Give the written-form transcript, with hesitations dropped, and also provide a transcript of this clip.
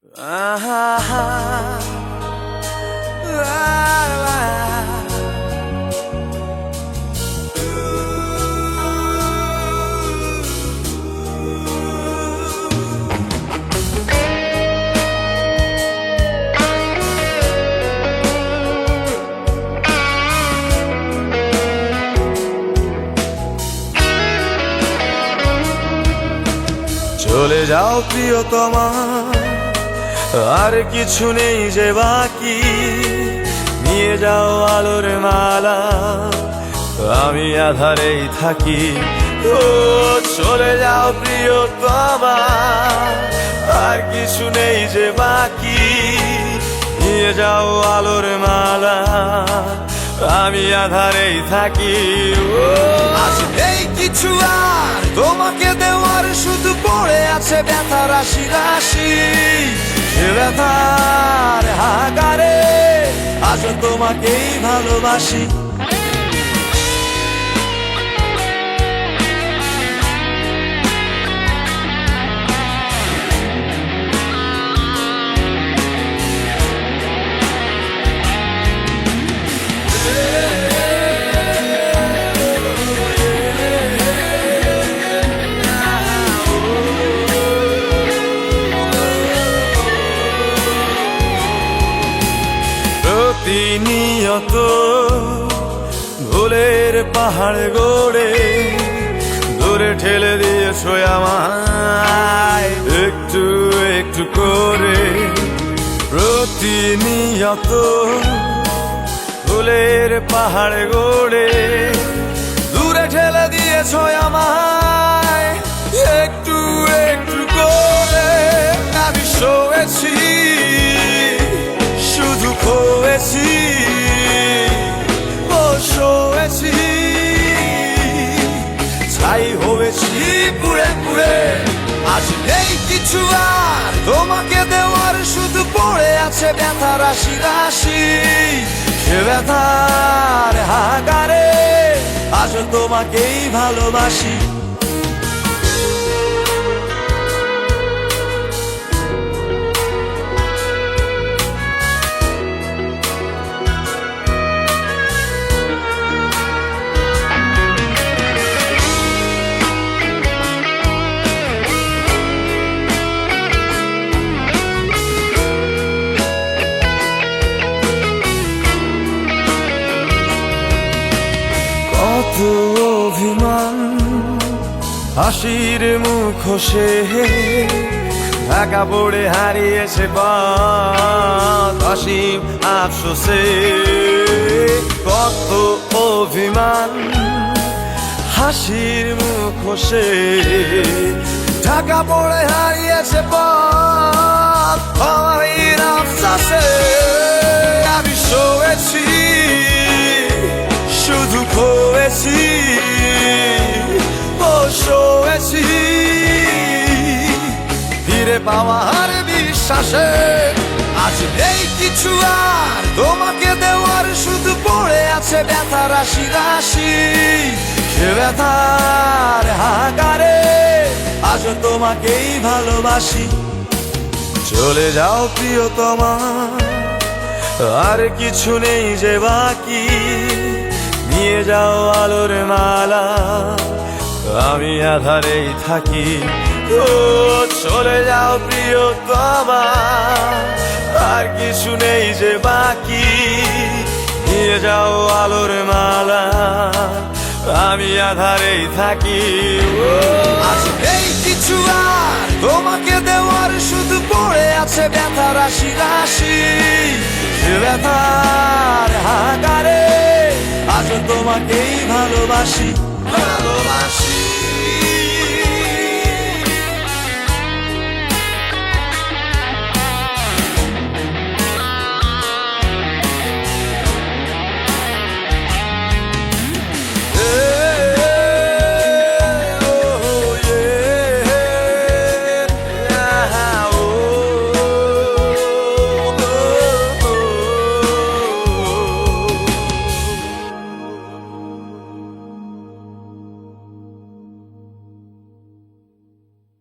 চলে যাও প্রিয়তমা, আর কিছু নেই যে বাকি। নিয়ে যাও আলোর মালা, আমি আধারেই থাকি। ও চলে যাও প্রিয়তমা, আর কিছু নেই যে বাকি। নিয়ে যাও আলোর মালা, আমি আধারেই থাকি। ও আজ নেই কিছু আর তোমাকে দেওয়ার, শুধু পড়ে আছে ব্যথা রাশি রাশি। সে ব্যথার হাহাকারে আজ তোমাকেই ভালোবাসি। প্রতিনিয়ত ভুলের পাহাড় গড়ে দূরে ঠেলে দিয়েছো আমায় একটু একটু করে। প্রতিনিয়ত ভুলের পাহাড় গড়ে দূরে ঠেলে দিয়েছো আমায় একটু একটু করে। আমি সয়েছি, শুধু খোয়েছি, ও সয়েছি, ছাই হয়েছি পুড়ে পুড়ে। আজ নেই কিছু আর তোমাকে দেওয়ার, শুধু পড়ে আছে ব্যথা রাশি রাশি। সে ব্যথার হাহাকারে আজ তোমাকেই ভালোবাসি। কত অভিমান হাসির মুখোশে ঢাকা পড়ে হারিয়েছে পথ অসীম আফসোসে। কত অভিমান হাসির মুখোশে ঢাকা পড়ে হারিয়েছে পথ অসীম আফসোসে। আমি সয়েছি, শুধু খোয়েছি, ও সয়েছি, ফিরে পাওয়ার বিশ্বাসে। আজ নেই কিছু আর তোমাকে দেওয়ার, শুধু পড়ে আছে ব্যথা রাশি রাশি। সে ব্যথার হাহাকারে আজ তোমাকেই ভালোবাসি। চলে যাও প্রিয়তমা, আর কিছু নেই যে বাকি। নিয়ে যাও আলোর মালা, আমি আধারেই থাকি। ও চলে যাও প্রিয়তমা, আর কিছু নেই যে বাকি। নিয়ে যাও আলোর মালা, আমি আধারেই থাকি। ও আজ নেই কিছু আর তোমাকে দেওয়ার, শুধু পড়ে আছে ব্যথা রাশি রাশি। সে ব্যথার হাহাকারে আজ তোমাকেই ভালোবাসি।